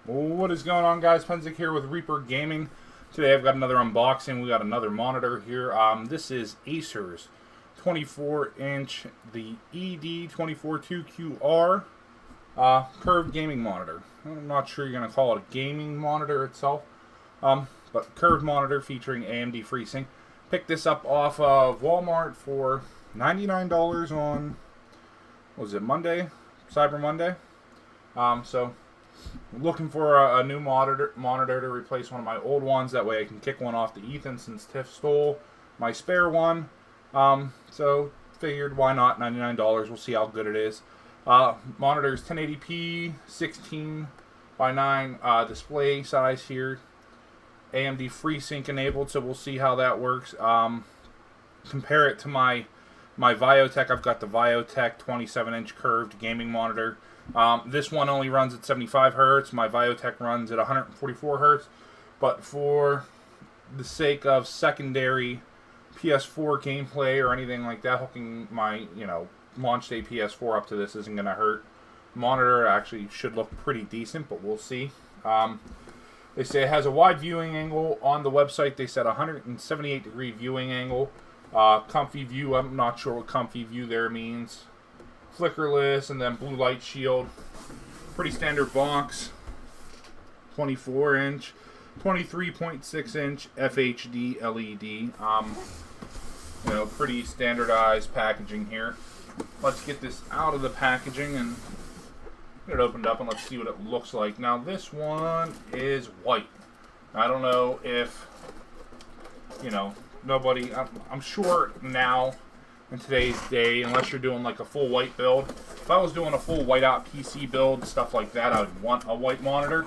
What is going on, guys? Penzik here with Reaper Gaming. Today I've got another unboxing. We got another monitor here. This is Acer's 24-inch, the ED242QR curved gaming monitor. I'm not sure you're going to call it a gaming monitor itself, but curved monitor featuring AMD Freesync. Picked this up off of Walmart for $99 on, what was it, Monday? Cyber Monday. So looking for a new monitor to replace one of my old ones. That way I can kick one off to Ethan since Tiff stole my spare one. So figured why not, $99. We'll see how good it is. Monitor's 1080p, 16:9 display size here. AMD Freesync enabled, so we'll see how that works. Compare it to my Viotek. I've got the Viotek 27-inch curved gaming monitor. This one only runs at 75 Hertz. My Viotek runs at 144 Hertz. But for the sake of secondary PS4 gameplay or anything like that, hooking my, launch day PS4 up to this isn't going to hurt. Monitor actually should look pretty decent, but we'll see. They say it has a wide viewing angle. On the website, they said 178-degree viewing angle. Comfy view, I'm not sure what comfy view there means. Flickerless, and then blue light shield. Pretty standard box. 24-inch, 23.6-inch FHD LED. Pretty standardized packaging here. Let's get this out of the packaging and get it opened up, and let's see what it looks like. Now this one is white. I don't know if, nobody, I'm sure now in today's day, unless you're doing like a full white build. If I was doing a full whiteout PC build, stuff like that, I would want a white monitor.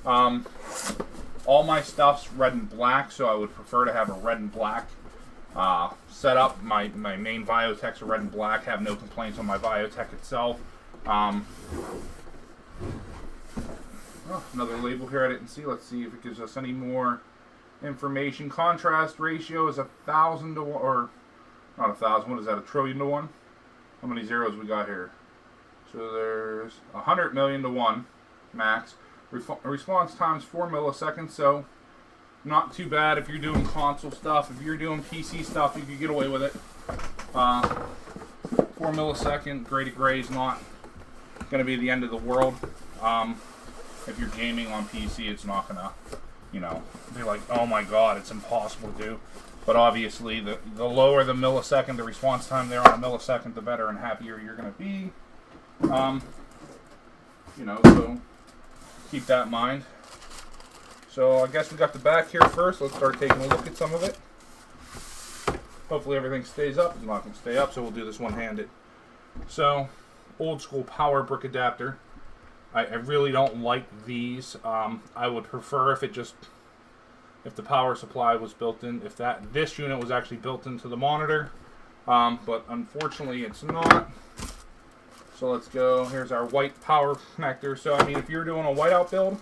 All my stuff's red and black, so I would prefer to have a red and black setup. My main Viotechs are red and black. Have no complaints on my Viotek itself. Another label here I didn't see. Let's see if it gives us any more information. Contrast ratio is 1,000 to 1, or not 1,000. What is that? 1,000,000,000 to 1? How many zeros we got here? So there's 100 million to 1 max. Response time's 4 milliseconds. So not too bad if you're doing console stuff. If you're doing PC stuff, you can get away with it. 4 millisecond gray to gray is not going to be the end of the world. If you're gaming on PC, it's not going to, be like, oh my god, it's impossible to do. But obviously, the lower the millisecond, the response time there on a millisecond, the better and happier you're going to be. So keep that in mind. So I guess we got the back here first. Let's start taking a look at some of it. Hopefully everything stays up. It's not going to stay up, so we'll do this one-handed. So, old school power brick adapter. I really don't like these. I would prefer if the power supply was built in, if this unit was actually built into the monitor. But unfortunately it's not. So let's go. Here's our white power connector. So I mean, if you're doing a whiteout build,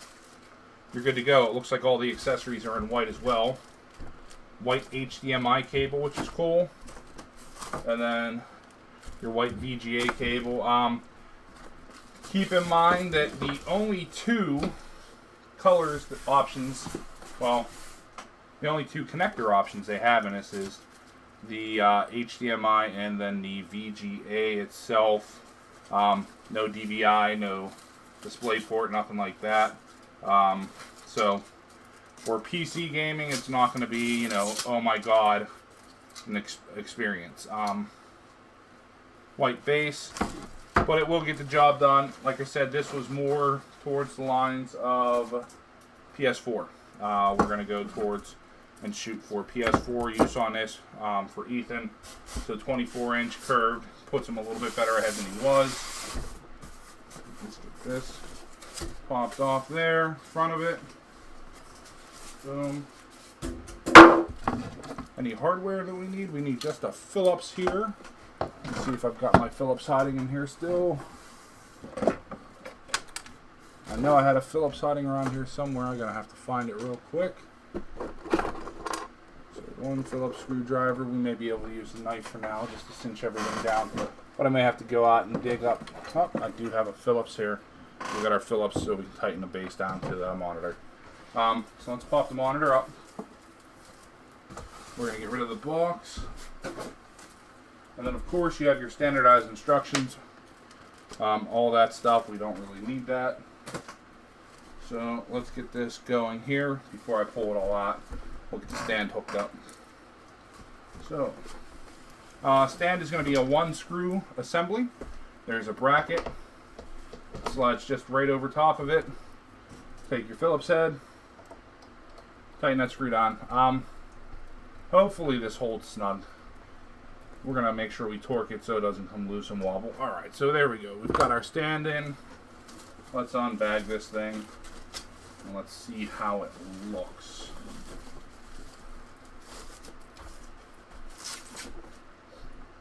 you're good to go. It looks like all the accessories are in white as well. White HDMI cable, which is cool. And then your white VGA cable. Keep in mind that the only two colors options, well, the only two connector options they have in this is the HDMI and then the VGA itself. No DVI, no DisplayPort, nothing like that. So for PC gaming, it's not going to be, oh my god, an experience. White base, but it will get the job done. Like I said, this was more towards the lines of PS4. We're going to go towards and shoot for PS4 use on this for Ethan. So 24-inch curved puts him a little bit better ahead than he was. Let's get this popped off there, front of it. Boom. Any hardware that we need? We need just a Phillips here. Let's see if I've got my Phillips hiding in here still. I know I had a Phillips hiding around here somewhere. I'm going to have to find it real quick. So one Phillips screwdriver. We may be able to use the knife for now just to cinch everything down. But I may have to go out and dig up. Oh, I do have a Phillips here. We got our Phillips so we can tighten the base down to the monitor. So let's pop the monitor up. We're going to get rid of the box. And then of course you have your standardized instructions. All that stuff, we don't really need that. So let's get this going here before I pull it all out. We'll get the stand hooked up. So, stand is going to be a 1-screw assembly. There's a bracket. Slides just right over top of it. Take your Phillips head. Tighten that screw down. Hopefully this holds snug. We're going to make sure we torque it so it doesn't come loose and wobble. Alright, so there we go. We've got our stand in. Let's unbag this thing. And let's see how it looks.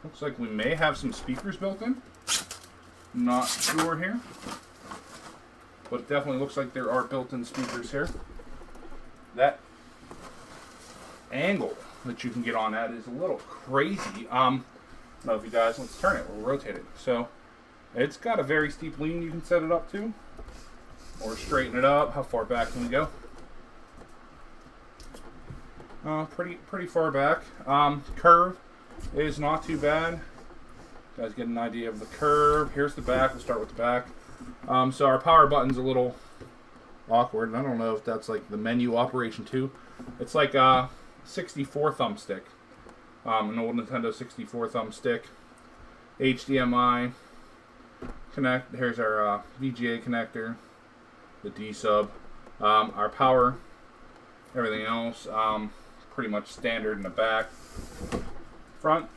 Looks like we may have some speakers built in. Not sure here. But it definitely looks like there are built-in speakers here. That angle that you can get on that is a little crazy. I don't know if you guys, let's turn it, we'll rotate it. So it's got a very steep lean you can set it up to. Or straighten it up. How far back can we go? Pretty far back. Curve is not too bad. You guys get an idea of the curve. Here's the back. We'll start with the back. So our power button's a little awkward. And I don't know if that's like the menu operation too. It's like a 64 thumbstick. An old Nintendo 64 thumbstick. HDMI connect. Here's our VGA connector. The D sub. Our power. Everything else. Pretty much standard in the back. Front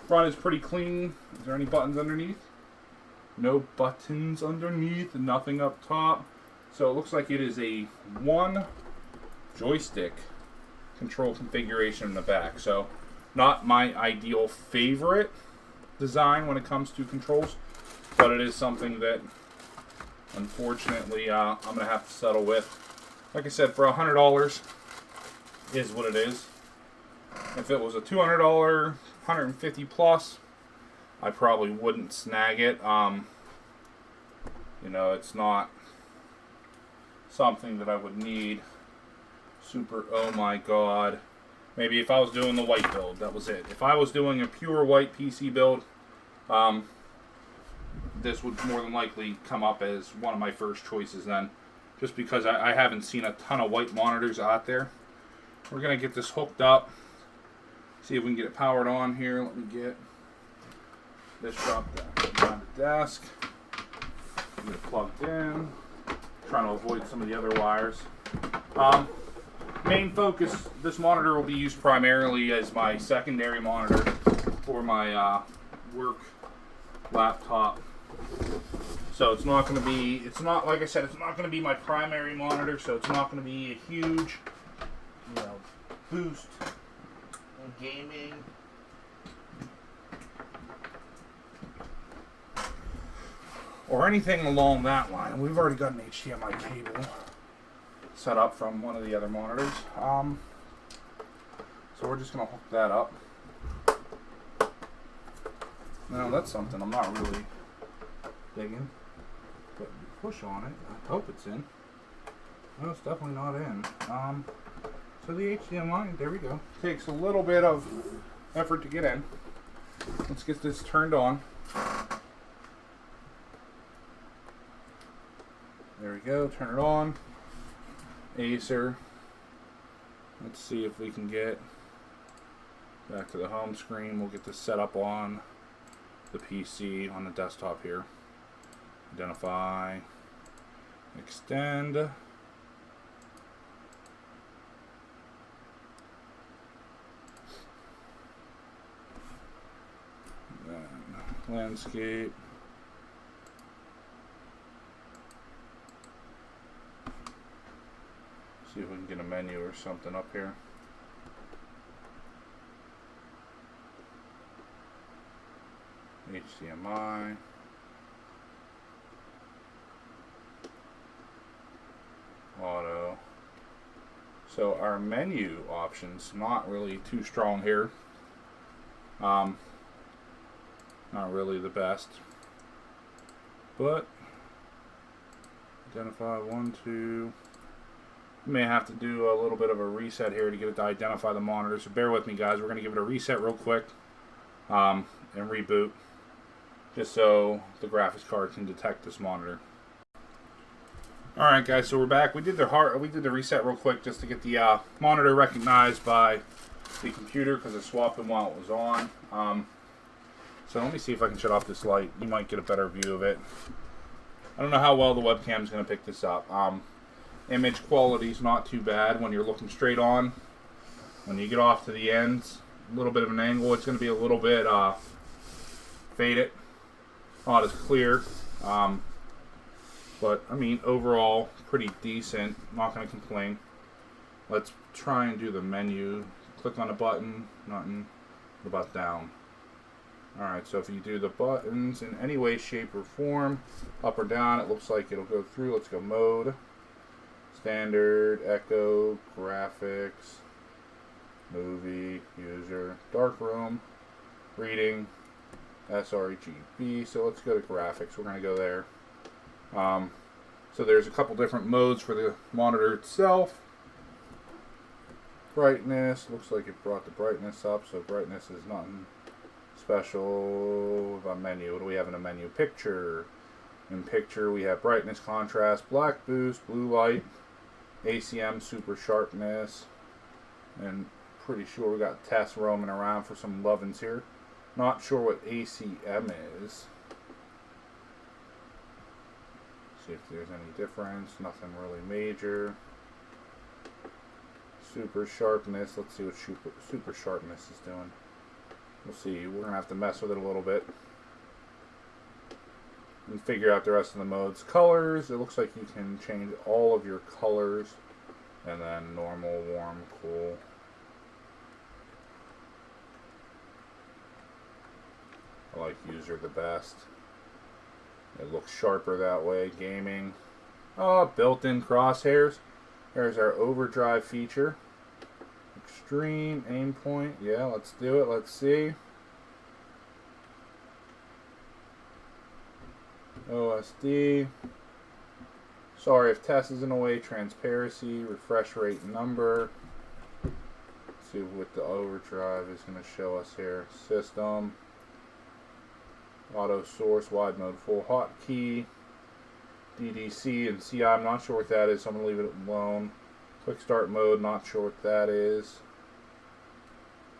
is pretty clean. Is there any buttons underneath? No buttons underneath, nothing up top. So it looks like it is a 1 joystick control configuration in the back. So not my ideal favorite design when it comes to controls, but it is something that unfortunately I'm going to have to settle with. Like I said, for $100 is what it is. If it was a $200, 150 plus, I probably wouldn't snag it. You know, it's not something that I would need. Super, oh my god. Maybe if I was doing the white build, that was it. If I was doing a pure white PC build, this would more than likely come up as one of my first choices then. Just because I haven't seen a ton of white monitors out there. We're going to get this hooked up. See if we can get it powered on here. Let me get this dropped down the desk. Get it plugged in. Trying to avoid some of the other wires. Main focus, this monitor will be used primarily as my secondary monitor for my work laptop. So it's not going to be, it's not, like I said, it's not going to be my primary monitor, so it's not going to be a huge, you know, boost in gaming. Or anything along that line. We've already got an HDMI cable set up from one of the other monitors. So we're just going to hook that up. Now that's something I'm not really digging. But you push on it. I hope it's in. No, it's definitely not in. So the HDMI, there we go. Takes a little bit of effort to get in. Let's get this turned on. There we go, turn it on. Acer. Let's see if we can get back to the home screen. We'll get this set up on the PC, on the desktop here. Identify, extend. Then landscape. See if we can get a menu or something up here. HDMI. Auto. So our menu options not really too strong here. Not really the best. But Identify 1, 2. May have to do a little bit of a reset here to get it to identify the monitor. So bear with me, guys. We're going to give it a reset real quick and reboot, just so the graphics card can detect this monitor. All right, guys. So we're back. We did the reset real quick just to get the monitor recognized by the computer because I swapped them while it was on. So let me see if I can shut off this light. You might get a better view of it. I don't know how well the webcam is going to pick this up. Image quality is not too bad when you're looking straight on. When you get off to the ends, a little bit of an angle, it's going to be a little bit faded, not as clear. But I mean, overall, pretty decent. Not going to complain. Let's try and do the menu. Click on a button, nothing. The button down. Alright, so if you do the buttons in any way, shape, or form, up or down, it looks like it'll go through. Let's go mode, standard, echo, graphics, movie, user, darkroom, reading, sRGB. So let's go to graphics. We're going to go there. So there's a couple different modes for the monitor itself. Brightness, looks like it brought the brightness up, so brightness is nothing special. About menu, what do we have in a menu? Picture. In picture we have brightness, contrast, black boost, blue light, ACM, super sharpness, and pretty sure we got tests roaming around for some lovin's here. Not sure what ACM is. See if there's any difference. Nothing really major. Super sharpness. Let's see what super sharpness is doing. We'll see. We're going to have to mess with it a little bit and figure out the rest of the modes. Colors. It looks like you can change all of your colors. And then normal, warm, cool. I like user the best. It looks sharper that way. Gaming. Oh, built-in crosshairs. There's our overdrive feature. Extreme, aim point. Yeah, let's do it. Let's see. OSD. Sorry if test is in a way. Transparency, refresh rate number. Let's see what the overdrive is going to show us here. System. Auto source, wide mode, full hotkey. DDC and CI, I'm not sure what that is, so I'm going to leave it alone. Quick start mode, not sure what that is.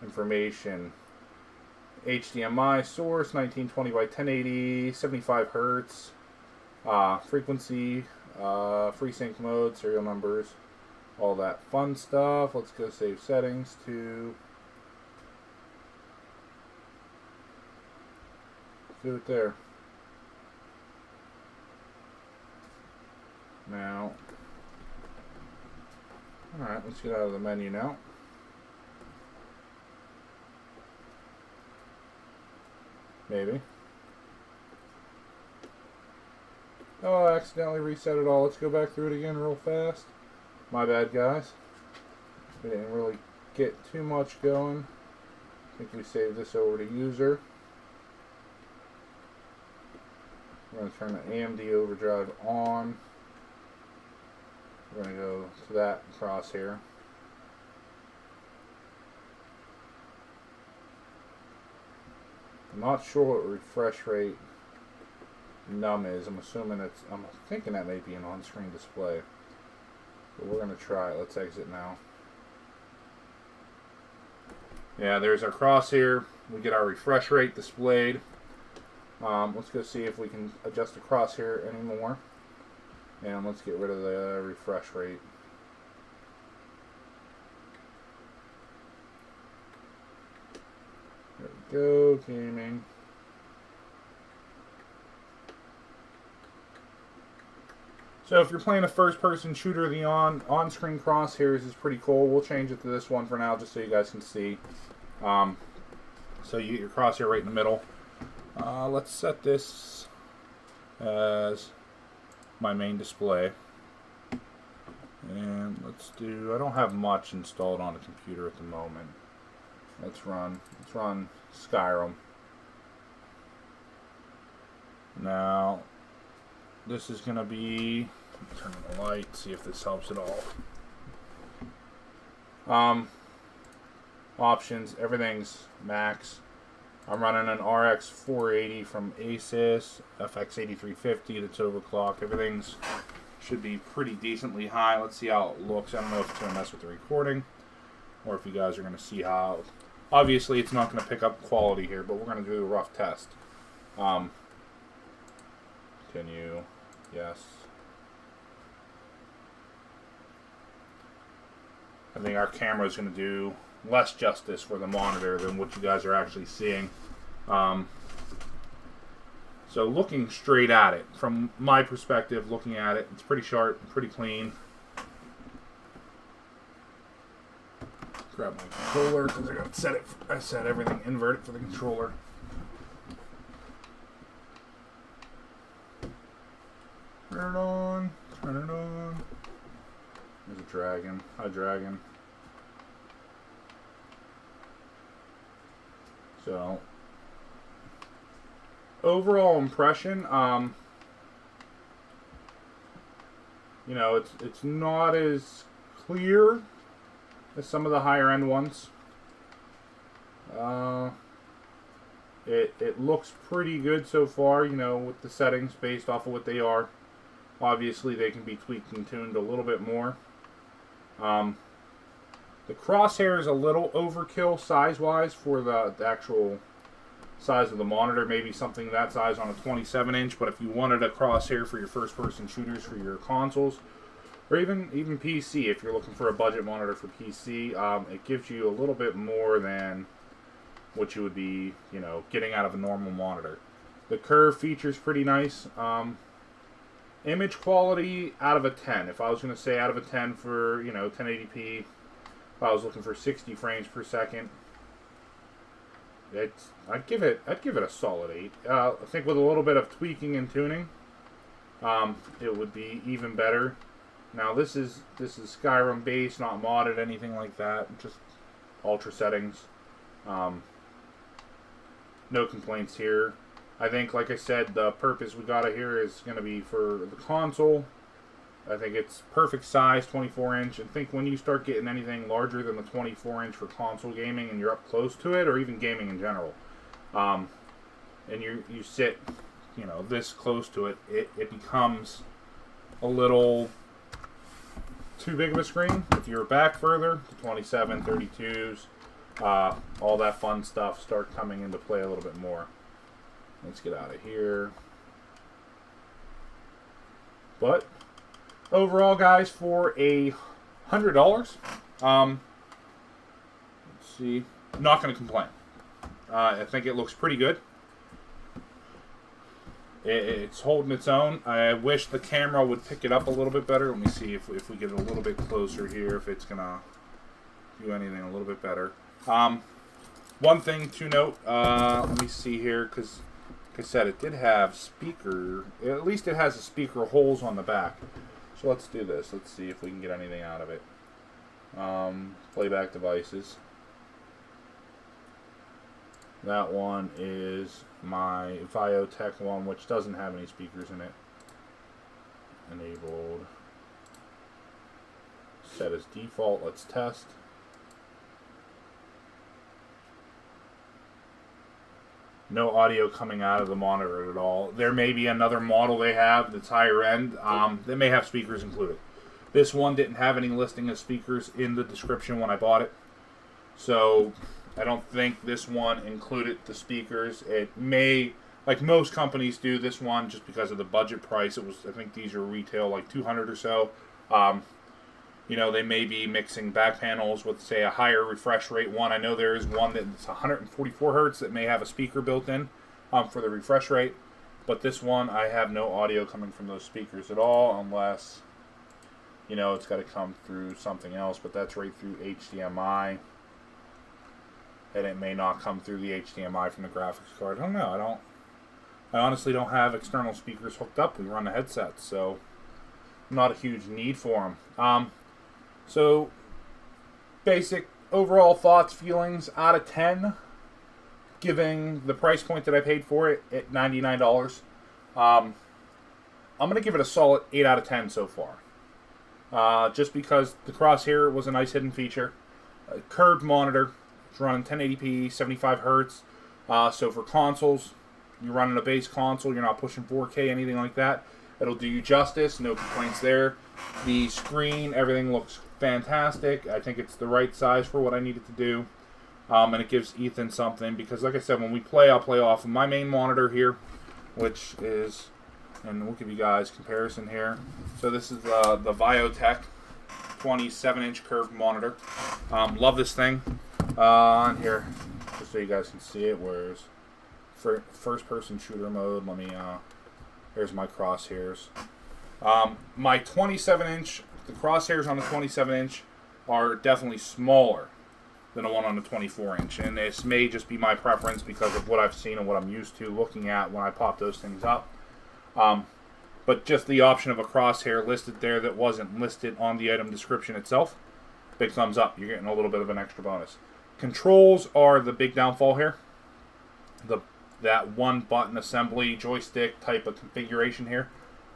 Information. HDMI source, 1920 by 1080, 75 hertz. Frequency, FreeSync mode, serial numbers, all that fun stuff. Let's go save settings to. Let's do it there. Now, alright, let's get out of the menu now. Maybe. Oh, I accidentally reset it all. Let's go back through it again real fast. My bad, guys. We didn't really get too much going. I think we saved this over to user. We're going to turn the AMD overdrive on. We're going to go to that crosshair. I'm not sure what refresh rate num is. I'm thinking that may be an on-screen display. But we're going to try it. Let's exit now. Yeah, there's our crosshair. We get our refresh rate displayed. Let's go see if we can adjust the crosshair anymore. And let's get rid of the refresh rate. There we go, gaming. So if you're playing a first-person shooter, the on-screen crosshairs is pretty cool. We'll change it to this one for now, just so you guys can see. So you get your crosshair right in the middle. Let's set this as my main display. And let's do, I don't have much installed on the computer at the moment. Let's run Skyrim. Now, this is going to be Turn on the light, see if this helps at all. Options, everything's max. I'm running an RX 480 from Acer, FX 8350 that's overclocked. Everything's should be pretty decently high. Let's see how it looks. I don't know if it's going to mess with the recording or if you guys are going to see how. Obviously, it's not going to pick up quality here, but we're going to do a rough test. Continue. Yes. I think our camera is going to do less justice for the monitor than what you guys are actually seeing. So looking straight at it, from my perspective, looking at it, it's pretty sharp, pretty clean. Grab my controller because I got to set it. I set everything inverted for the controller. Turn it on. Turn it on. There's a dragon. Hi, dragon. So, overall impression, you know, it's not as clear as some of the higher end ones. It looks pretty good so far, you know, with the settings based off of what they are. Obviously, they can be tweaked and tuned a little bit more. The crosshair is a little overkill size-wise for the actual size of the monitor. Maybe something that size on a 27-inch, but if you wanted a crosshair for your first-person shooters for your consoles, or even PC, if you're looking for a budget monitor for PC, it gives you a little bit more than what you would be, you know, getting out of a normal monitor. The curve feature's pretty nice. Image quality out of a 10. If I was going to say out of a 10 for, you know, 1080p, if I was looking for 60 frames per second, I'd give it a solid 8. I think with a little bit of tweaking and tuning, it would be even better. Now this is Skyrim based, not modded, anything like that. Just ultra settings. No complaints here. I think, like I said, the purpose we got it here is going to be for the console. I think it's perfect size, 24-inch. And think when you start getting anything larger than the 24-inch for console gaming and you're up close to it, or even gaming in general, and you sit, you know, this close to it, it becomes a little too big of a screen. If you're back further, the 27, 32s, all that fun stuff start coming into play a little bit more. Let's get out of here. But overall, guys, for $100, let's see, not going to complain. I think it looks pretty good. It's holding its own. I wish the camera would pick it up a little bit better. Let me see if we get it a little bit closer here, if it's going to do anything a little bit better. One thing to note, let me see here, because like I said, it did have speaker, at least it has a speaker holes on the back. So let's do this. Let's see if we can get anything out of it. Playback devices. That one is my Viotek one, which doesn't have any speakers in it. Enabled. Set as default. Let's test. No audio coming out of the monitor at all. There may be another model they have that's higher end. They may have speakers included. This one didn't have any listing of speakers in the description when I bought it. So I don't think this one included the speakers. It may, like most companies do, this one just because of the budget price. It was, I think these are retail like $200 or so. You know, they may be mixing back panels with, say, a higher refresh rate one. I know there is one that's 144 hertz that may have a speaker built in for the refresh rate. But this one, I have no audio coming from those speakers at all, unless, you know, it's got to come through something else. But that's right through HDMI. And it may not come through the HDMI from the graphics card. I don't know. I honestly don't have external speakers hooked up. We run a headset, so not a huge need for them. So, basic overall thoughts, feelings out of 10, giving the price point that I paid for it at $99. I'm going to give it a solid 8 out of 10 so far. Just because the crosshair was a nice hidden feature. A curved monitor. It's running 1080p, 75 hertz. So for consoles, you're running a base console, you're not pushing 4K, anything like that. It'll do you justice. No complaints there. The screen, everything looks fantastic. I think it's the right size for what I need it to do. And it gives Ethan something, because like I said, when we play, I'll play off of my main monitor here, which is, and we'll give you guys comparison here. So this is the Viotek 27-inch curved monitor. Love this thing. On here, just so you guys can see it, where's first-person shooter mode. Let me, here's my crosshairs. My 27-inch, the crosshairs on the 27-inch are definitely smaller than the one on the 24-inch. And this may just be my preference because of what I've seen and what I'm used to looking at when I pop those things up. But just the option of a crosshair listed there that wasn't listed on the item description itself, big thumbs up. You're getting a little bit of an extra bonus. Controls are the big downfall here. That one button assembly joystick type of configuration here,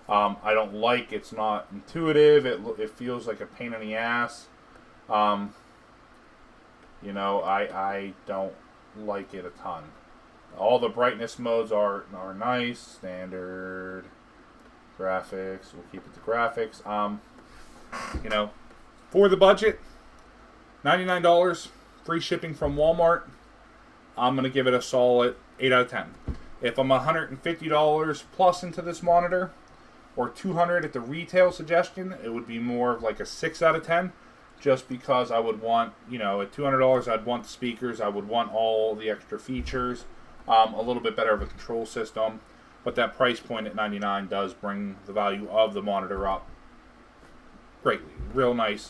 I don't like. It's not intuitive. It feels like a pain in the ass. You know, I don't like it a ton. All the brightness modes are nice. Standard graphics. We'll keep it to graphics. You know, for the budget, $99, free shipping from Walmart. I'm going to give it a solid 8 out of 10. If I'm $150 plus into this monitor, or $200 at the retail suggestion, it would be more of like a 6 out of 10. Just because I would want, you know, at $200, I'd want the speakers, I would want all the extra features, a little bit better of a control system. But that price point at $99 does bring the value of the monitor up greatly. Real nice.